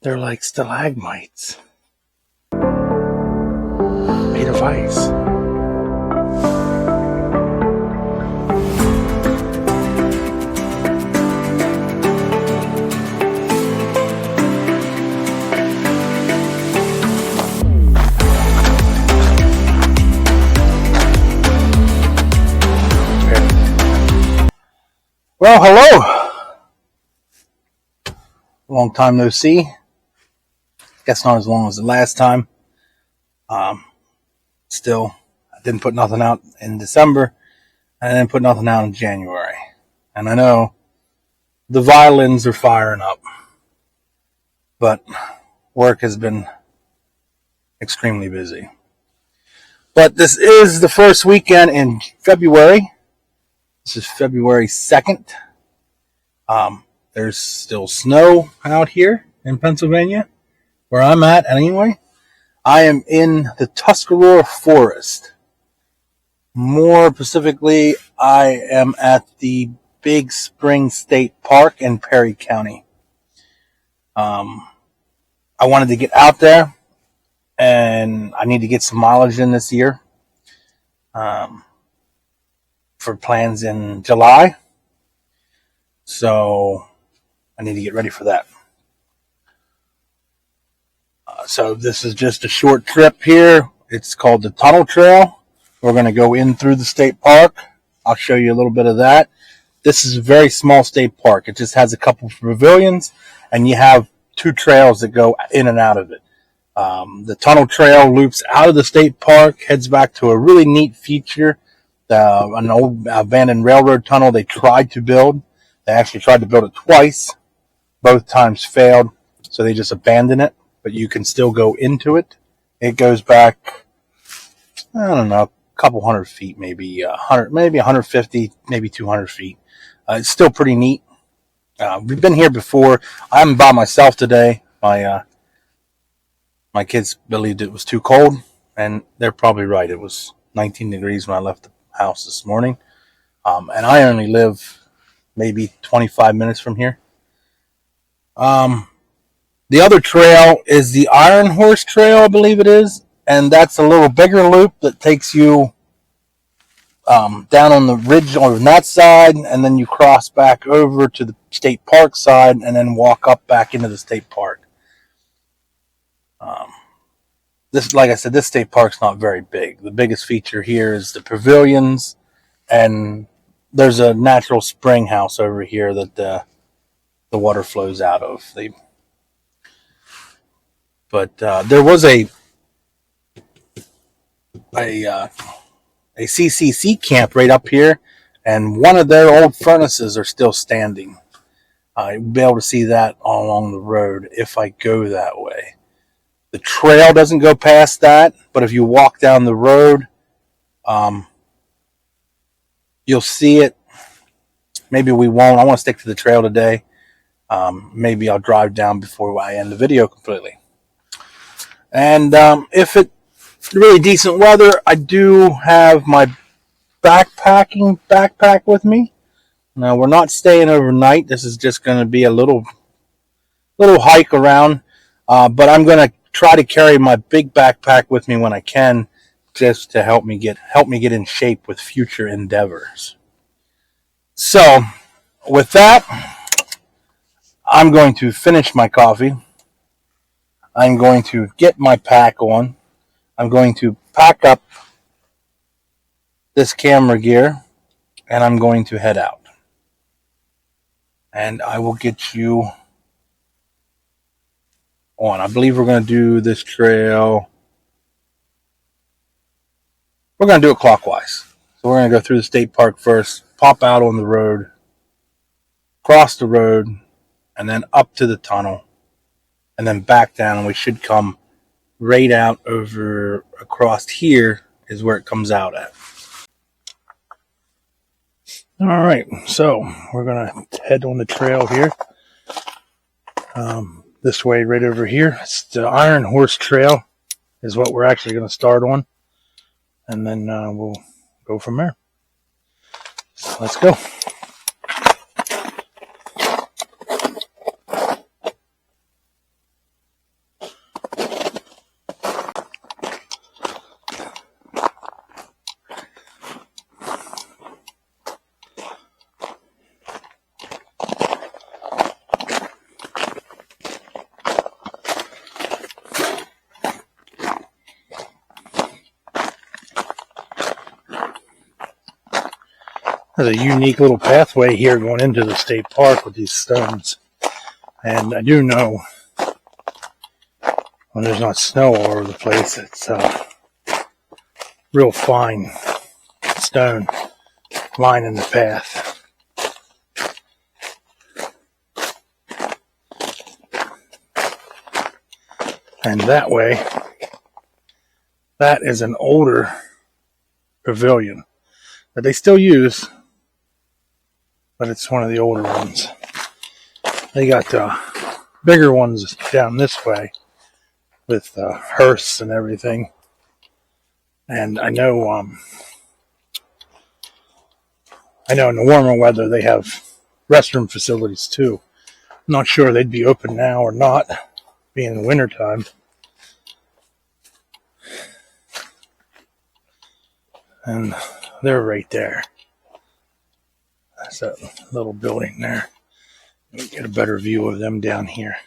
They're like stalagmites made of ice. Well, hello. Long time no see. Guess not as long as the last time. Still, I didn't put nothing out in December. I didn't put nothing out in January. And I know the violins are firing up. But work has been extremely busy. But this is the first weekend in February. This is February 2nd. There's still snow out here in Pennsylvania, where I'm at anyway. I am in the Tuscarora Forest. More specifically, I am at the Big Spring State Park in Perry County. I wanted to get out there, and I need to get some mileage in this year for plans in July. So I need to get ready for that. So this is just a short trip here. It's called the Tunnel Trail. We're going to go in through the state park. I'll show you a little bit of that. This is a very small state park. It just has a couple of pavilions, and you have two trails that go in and out of it. The Tunnel Trail loops out of the state park, heads back to a really neat feature, an old abandoned railroad tunnel they tried to build. They actually tried to build it twice. Both times failed, so they just abandoned it. But you can still go into it. It goes back, I don't know, a couple hundred feet, maybe 100, maybe 150, maybe 200 feet. It's still pretty neat. We've been here before. I'm by myself today. My kids believed it was too cold, and they're probably right. It was 19 degrees when I left the house this morning. And I only live maybe 25 minutes from here. The other trail is the Iron Horse Trail, I believe it is, and that's a little bigger loop that takes you down on the ridge on that side, and then you cross back over to the state park side, and then walk up back into the state park. This, like I said, this state park's not very big. The biggest feature here is the pavilions, and there's a natural spring house over here that the water flows out of. But there was a CCC camp right up here, and one of their old furnaces are still standing. You'll be able to see that all along the road if I go that way. The trail doesn't go past that, but if you walk down the road, you'll see it. Maybe we won't. I want to stick to the trail today. Maybe I'll drive down before I end the video completely. And if it's really decent weather, I do have my backpack with me. Now, we're not staying overnight. This is just going to be a little hike around. But I'm going to try to carry my big backpack with me when I can, just to help me get in shape with future endeavors. So, with that, I'm going to finish my coffee. I'm going to get my pack on. I'm going to pack up this camera gear, and I'm going to head out. And I will get you on. I believe we're going to do this trail. We're going to do it clockwise. So we're going to go through the state park first, pop out on the road, cross the road, and then up to the tunnel, and then back down, and we should come right out over across here is where it comes out at. All right, so we're going to head on the trail here. This way, right over here. It's the Iron Horse Trail is what we're actually going to start on. And then we'll go from there. So let's go. There's a unique little pathway here going into the state park with these stones. And I do know when there's not snow all over the place, it's real fine stone lining the path. And that way, that is an older pavilion that they still use, but it's one of the older ones. They got bigger ones down this way with hearths and everything. And I know in the warmer weather they have restroom facilities too. I'm not sure they'd be open now or not, being the winter time. And they're right there. That's that little building there. Let me get a better view of them down here.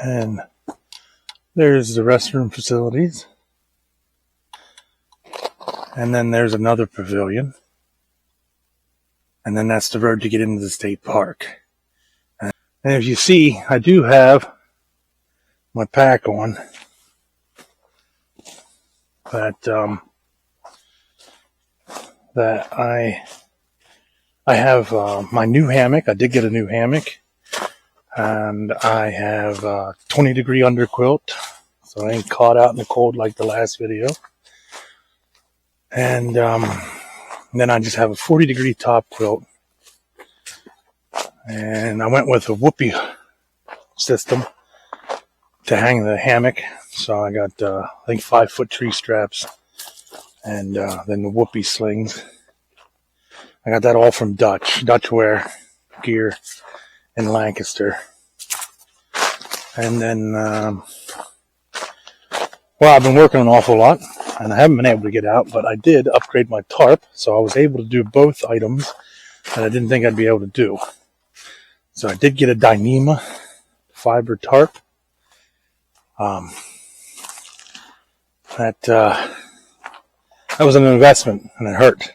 And there's the restroom facilities. And then there's another pavilion. And then that's the road to get into the state park. And as you see, I do have my pack on. That I have my new hammock. I did get a new hammock. And I have a 20-degree underquilt, so I ain't caught out in the cold like the last video. And then I just have a 40-degree top quilt. And I went with a whoopee system to hang the hammock. So I got, I think, 5-foot tree straps and then the whoopee slings. I got that all from Dutch Wear Gear in Lancaster. And then, I've been working an awful lot, and I haven't been able to get out, but I did upgrade my tarp, so I was able to do both items that I didn't think I'd be able to do. So I did get a Dyneema fiber tarp. That was an investment, and it hurt,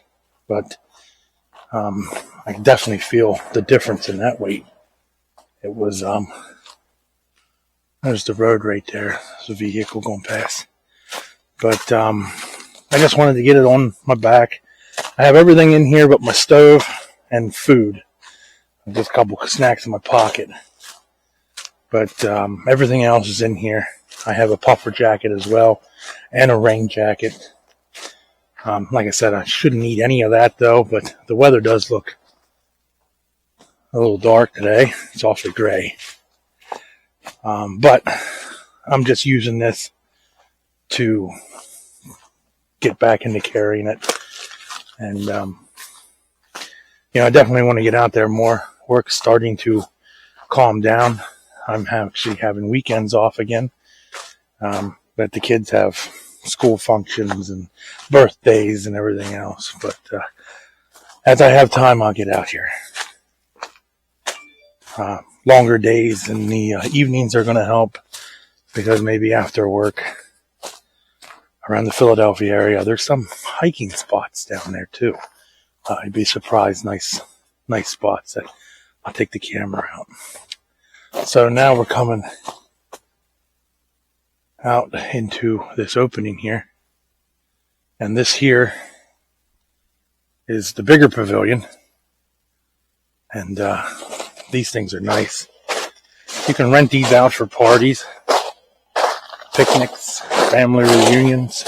but I can definitely feel the difference in that weight. It was, there's the road right there. There's a vehicle going past. But I just wanted to get it on my back. I have everything in here but my stove and food. Just a couple of snacks in my pocket. But everything else is in here. I have a puffer jacket as well and a rain jacket. Like I said, I shouldn't need any of that though, but the weather does look a little dark today. It's awfully gray. But I'm just using this to get back into carrying it. And, I definitely want to get out there more. Work's starting to calm down. I'm actually having weekends off again. But the kids have school functions and birthdays and everything else. But as I have time, I'll get out here. Longer days in the evenings are going to help, because maybe after work around the Philadelphia area, there's some hiking spots down there too. You'd be surprised. Nice spots. I'll take the camera out. So now we're coming out into this opening here, and this here is the bigger pavilion, and these things are nice. You can rent these out for parties, picnics, family reunions.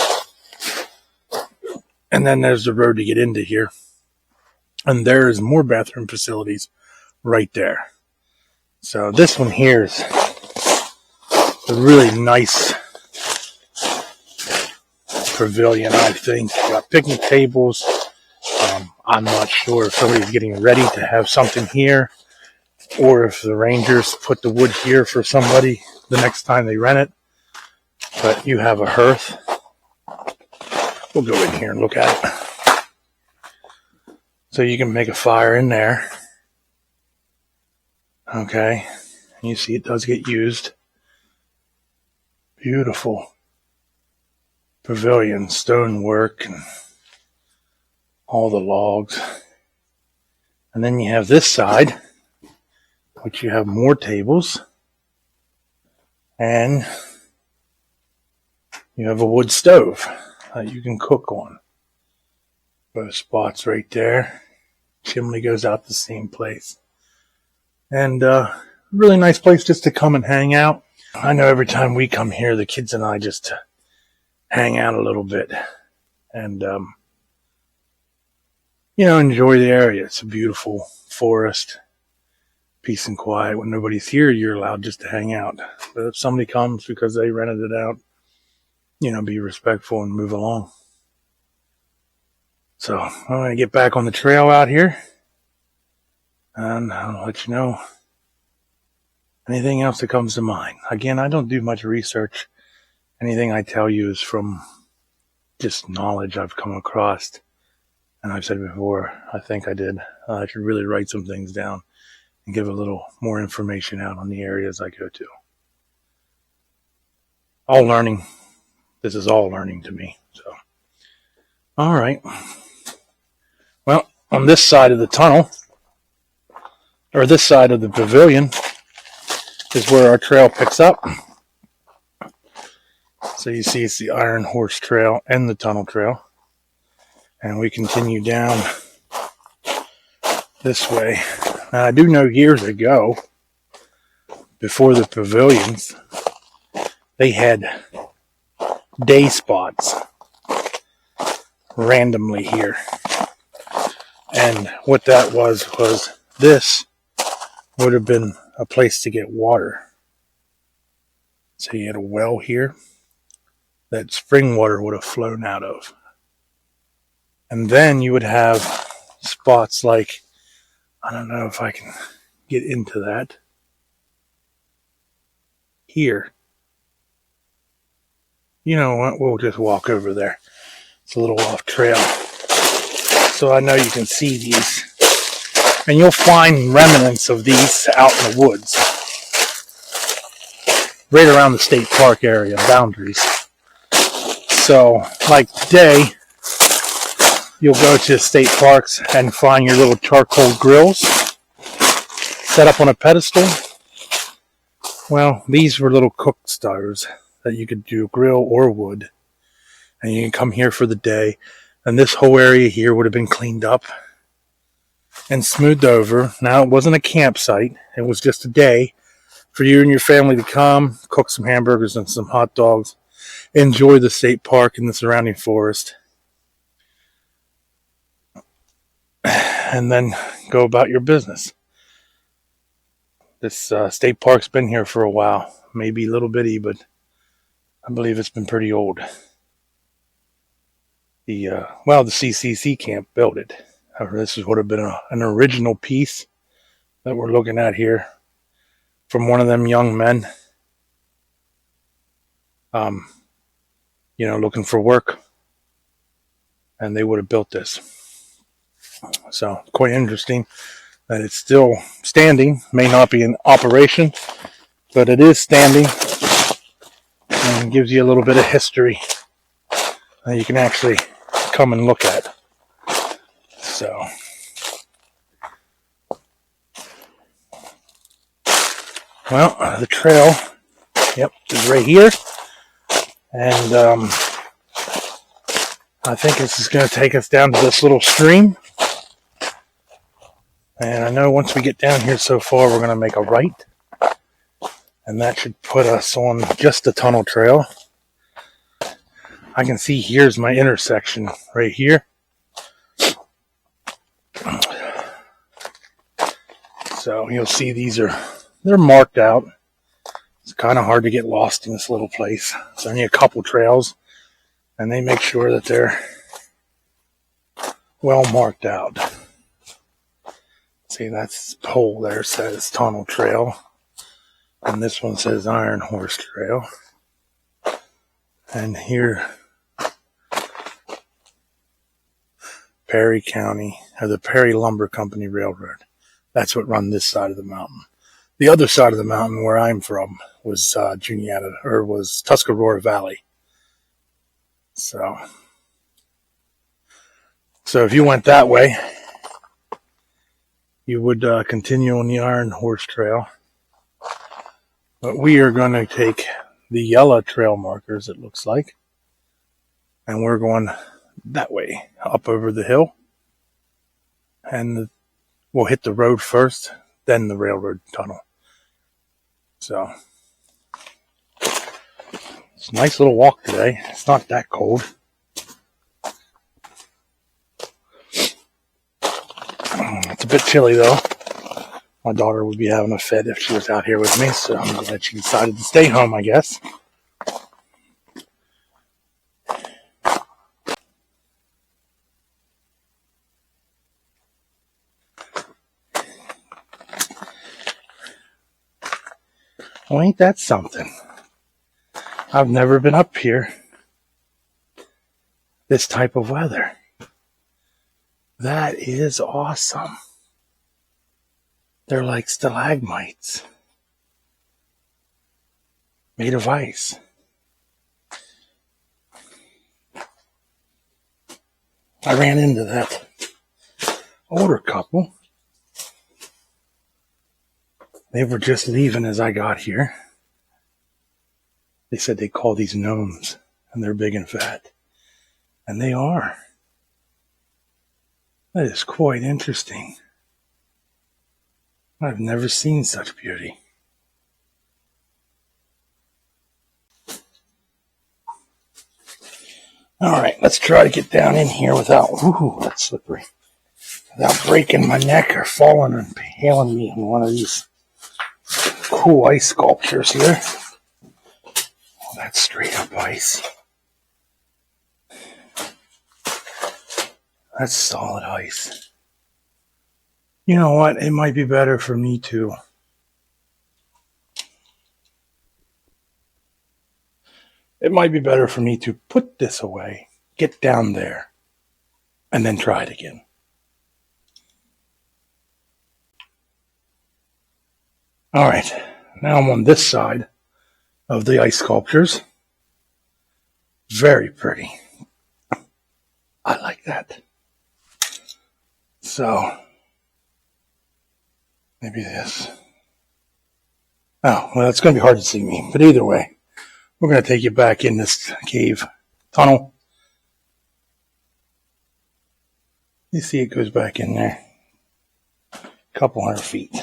And then there's the road to get into here. And there's more bathroom facilities right there. So this one here is a really nice pavilion, I think. Got picnic tables. I'm not sure if somebody's getting ready to have something here. or if the rangers put the wood here for somebody the next time they rent it. But you have a hearth. We'll go in here and look at it. So you can make a fire in there. Okay. You see it does get used. Beautiful pavilion, stonework, and all the logs. And then you have this side, which you have more tables. And you have a wood stove that you can cook on. Both spots right there. Chimney goes out the same place. And really nice place just to come and hang out. I know every time we come here, the kids and I just hang out a little bit. And, enjoy the area. It's a beautiful forest. Peace and quiet. When nobody's here, you're allowed just to hang out. But if somebody comes because they rented it out, be respectful and move along. So I'm going to get back on the trail out here, and I'll let you know anything else that comes to mind. Again, I don't do much research. Anything I tell you is from just knowledge I've come across. And I've said before, I think I should really write some things down and give a little more information out on the areas I go to. All learning. This is all learning to me. So, all right. Well, on this side of the tunnel, or this side of the pavilion, is where our trail picks up. So you see it's the Iron Horse Trail and the Tunnel Trail. And we continue down this way. Now, I do know years ago, before the pavilions, they had day spots randomly here. And what that was this would have been a place to get water. So you had a well here that spring water would have flown out of. And then you would have spots like, I don't know if I can get into that, here. You know what, we'll just walk over there. It's a little off trail. So I know you can see these. And you'll find remnants of these out in the woods. Right around the state park area boundaries. So, like today, you'll go to state parks and find your little charcoal grills set up on a pedestal. Well, these were little cook stoves that you could do grill or wood. And you can come here for the day. And this whole area here would have been cleaned up and smoothed over. Now, it wasn't a campsite. It was just a day for you and your family to come, cook some hamburgers and some hot dogs, enjoy the state park and the surrounding forest, and then go about your business. This state park's been here for a while. Maybe a little bitty, but I believe it's been pretty old. The CCC camp built it. This would have been an original piece that we're looking at here from one of them young men, looking for work. And they would have built this. So, quite interesting that it's still standing. May not be in operation, but it is standing. And gives you a little bit of history that you can actually come and look at. So, well, the trail, is right here. And I think this is going to take us down to this little stream. And I know once we get down here so far, we're going to make a right. And that should put us on just the tunnel trail. I can see here's my intersection right here. So you'll see they're marked out. It's kind of hard to get lost in this little place. It's only a couple trails, and they make sure that they're well marked out. See, that's the pole there says Tunnel Trail. And this one says Iron Horse Trail. And here, Perry County, or the Perry Lumber Company Railroad. That's what run this side of the mountain. The other side of the mountain where I'm from was was Tuscarora Valley. So if you went that way, you would continue on the Iron Horse Trail. But we are going to take the yellow trail markers, it looks like, and we're going that way, up over the hill. And we'll hit the road first, then the railroad tunnel. So, it's a nice little walk today. It's not that cold. It's a bit chilly though. My daughter would be having a fit if she was out here with me, so I'm glad she decided to stay home, I guess. Well, ain't that something? I've never been up here this type of weather. That is awesome. They're like stalagmites made of ice. I ran into that older couple. They were just leaving as I got here. They said they call these gnomes, and they're big and fat. And they are. That is quite interesting. I've never seen such beauty. Alright, let's try to get down in here without, that's slippery, without breaking my neck or falling and impaling me on one of these cool ice sculptures here. Oh, that's straight up ice. That's solid ice. You know what? It might be better for me to put this away, get down there, and then try it again. All right, now I'm on this side of the ice sculptures. Very pretty. I like that. So, maybe this. Oh, well, it's going to be hard to see me. But either way, we're going to take you back in this cave tunnel. You see it goes back in there. A couple 100 feet.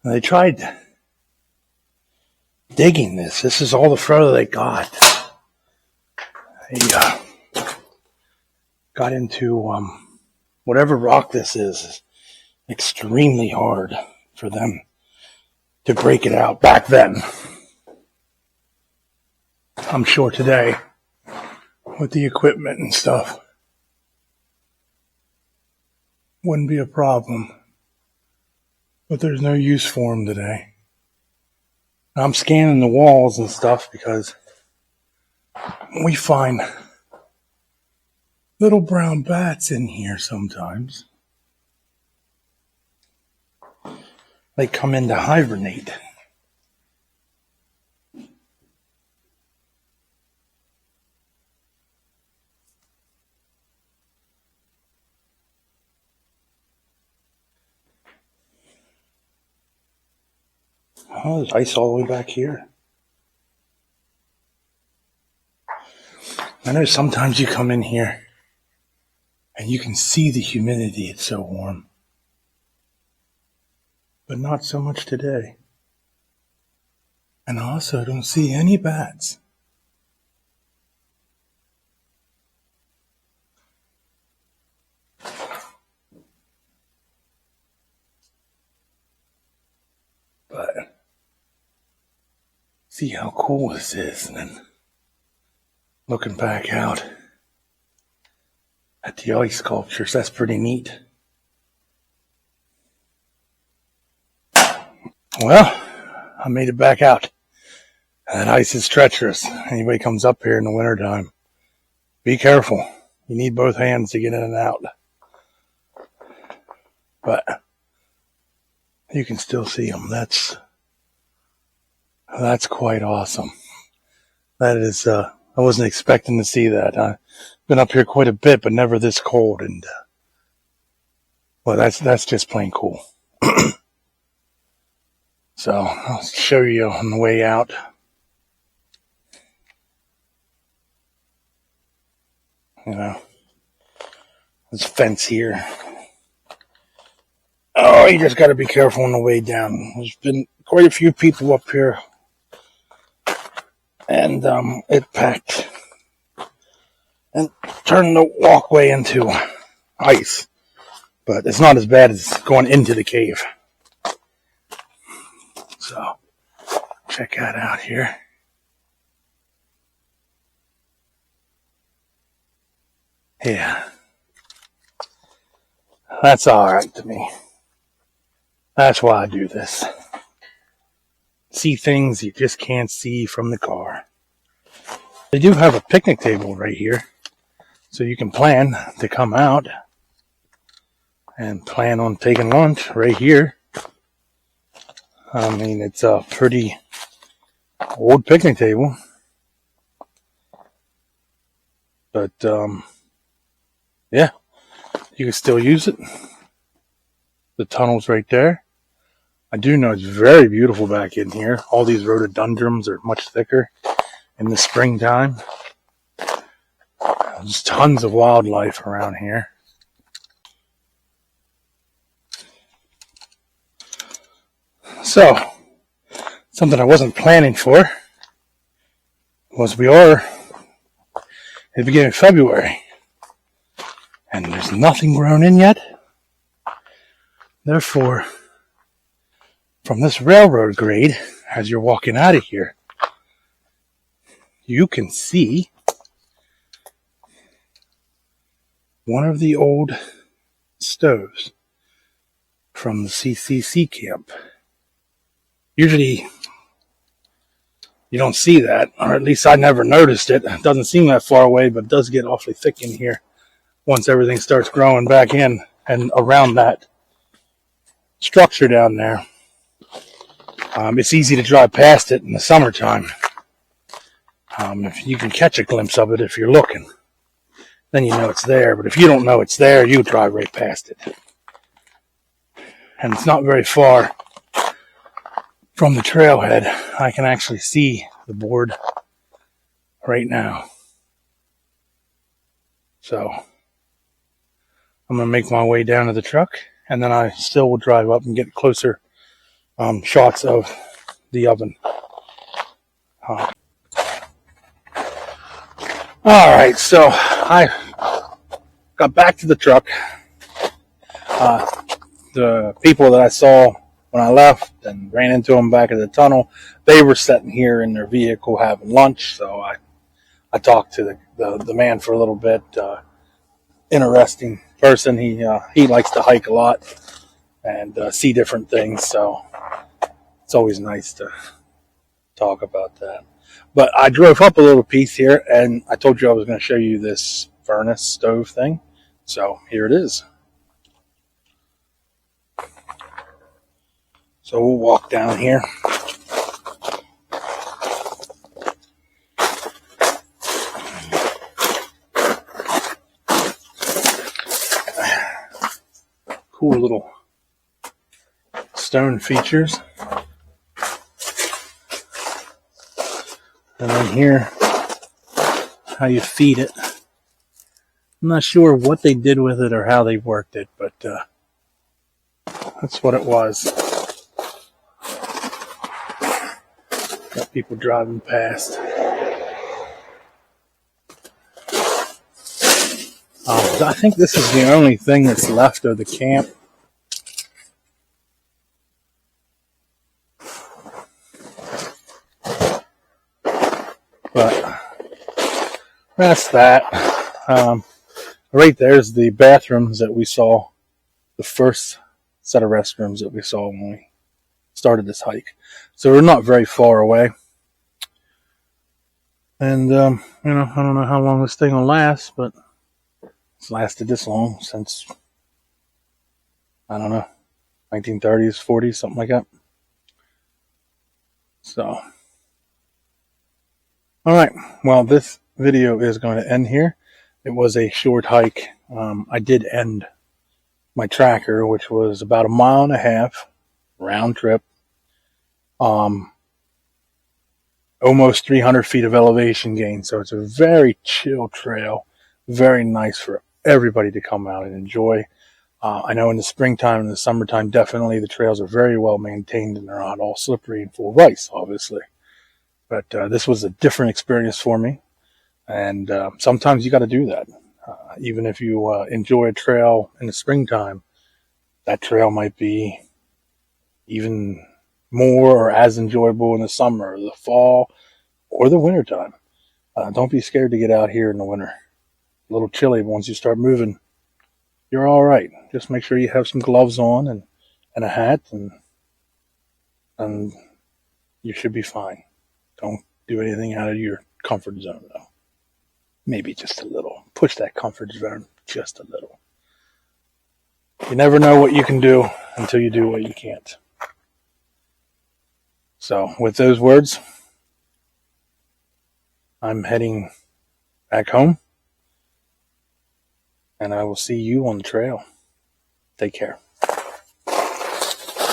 They tried digging this. This is all the further they got. They got into whatever rock this is extremely hard for them to break it out back then. I'm sure today, with the equipment and stuff, wouldn't be a problem. But there's no use for them today. I'm scanning the walls and stuff because we find little brown bats in here sometimes. They come in to hibernate. Oh, there's ice all the way back here. I know sometimes you come in here and you can see the humidity. It's so warm. But not so much today. And I also don't see any bats. But see how cool this is, and then looking back out at the ice sculptures. That's pretty neat. Well, I made it back out. That ice is treacherous. Anybody comes up here in the wintertime, be careful. You need both hands to get in and out. But you can still see them. That's quite awesome. That is, I wasn't expecting to see that. I've been up here quite a bit, but never this cold. And, well, that's just plain cool. So I'll show you on the way out. You know, this fence here. Oh, you just got to be careful on the way down. There's been quite a few people up here, and it packed and turned the walkway into ice. But it's not as bad as going into the cave. So, check that out here. Yeah. That's alright to me. That's why I do this. See things you just can't see from the car. They do have a picnic table right here, so you can plan to come out and plan on taking lunch right here. I mean, it's a pretty old picnic table, but yeah, you can still use it. The tunnel's right there. I do know it's very beautiful back in here. All these rhododendrons are much thicker in the springtime. There's tons of wildlife around here. So, something I wasn't planning for was we are at the beginning of February, and there's nothing grown in yet. Therefore, from this railroad grade, as you're walking out of here, you can see one of the old stoves from the CCC camp. Usually, you don't see that, or at least I never noticed it. It doesn't seem that far away, but it does get awfully thick in here once everything starts growing back in and around that structure down there. It's easy to drive past it in the summertime. If you can catch a glimpse of it if you're looking, then you know it's there. But if you don't know it's there, you drive right past it. And it's not very far from the trailhead. I can actually see the board right now. So I'm going to make my way down to the truck, and then I still will drive up and get closer shots of the oven. Alright, so I got back to the truck. The people that I saw when I left and ran into them back at the tunnel, they were sitting here in their vehicle having lunch, so I talked to the man for a little bit. Interesting person. He likes to hike a lot and see different things, so it's always nice to talk about that. But I drove up a little piece here, and I told you I was going to show you this furnace stove thing, so here it is. So we'll walk down here. Cool little stone features. And then here, how you feed it. I'm not sure what they did with it or how they worked it, but that's what it was. Got people driving past. I think this is the only thing that's left of the camp. But that's that. Right there's the bathrooms that we saw, the first set of restrooms that we saw when we started this hike. So we're not very far away. And, I don't know how long this thing will last, but it's lasted this long since, I don't know, 1930s, 40s, something like that. So, all right. Well, this video is going to end here. It was a short hike. I did end my tracker, which was about 1.5 miles round trip. Almost 300 feet of elevation gain. So it's a very chill trail. Very nice for everybody to come out and enjoy. I know in the springtime and the summertime, definitely the trails are very well maintained and they're not all slippery and full of ice, obviously. But this was a different experience for me. And sometimes you got to do that. Even if you enjoy a trail in the springtime, that trail might be even more or as enjoyable in the summer, or the fall, or the wintertime. Don't be scared to get out here in the winter. A little chilly, but once you start moving, you're all right. Just make sure you have some gloves on and a hat, and you should be fine. Don't do anything out of your comfort zone, though. Maybe just a little. Push that comfort zone just a little. You never know what you can do until you do what you can't. So, with those words, I'm heading back home, and I will see you on the trail. Take care.